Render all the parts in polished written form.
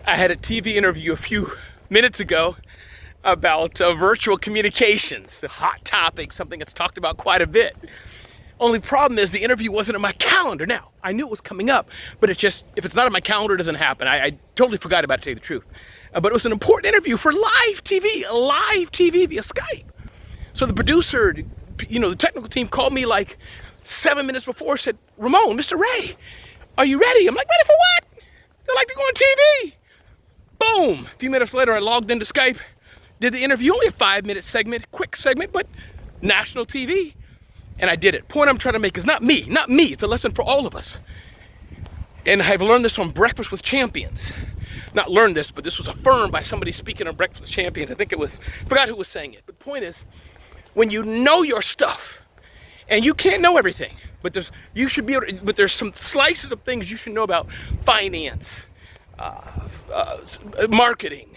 I had a TV interview a few minutes ago about virtual communications, a hot topic, something that's talked about quite a bit. Only problem is the interview wasn't in my calendar. Now, I knew it was coming up, but it just, if it's not in my calendar, it doesn't happen. I totally forgot about it, to tell you the truth. But it was an important interview for live TV via Skype. So the producer, the technical team called me like 7 minutes before, said, Ramon, Mr. Ray, are you ready? I'm like, ready for what? They like to go on TV. Boom. A few minutes later, I logged into Skype, did the interview, only a 5-minute segment, quick segment, but national TV. And I did it. Point I'm trying to make is not me. It's a lesson for all of us. And I've learned this on Breakfast with Champions. Not learned this, but this was affirmed by somebody speaking on Breakfast with Champions. I think it was, forgot who was saying it. But the point is, when you know your stuff, and you can't know everything, but there's some slices of things you should know about finance, marketing,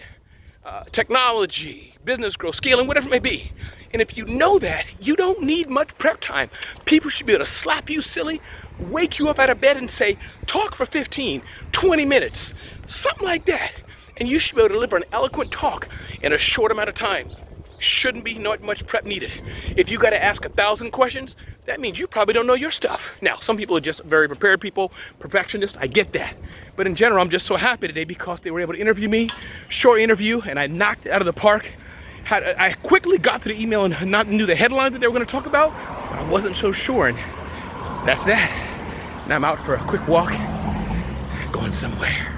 technology, business growth, scaling, whatever it may be. And if you know that, you don't need much prep time. People should be able to slap you silly, wake you up out of bed and say, talk for 15, 20 minutes, something like that. And you should be able to deliver an eloquent talk in a short amount of time. Shouldn't be not much prep needed. If you got to ask 1,000 questions, that means you probably don't know your stuff. Now, some people are just very prepared people, perfectionists, I get that. But in general, I'm just so happy today because they were able to interview me, short interview, and I knocked it out of the park. I quickly got through the email and not knew the headlines that they were going to talk about, but I wasn't so sure, and that's that. Now I'm out for a quick walk, going somewhere.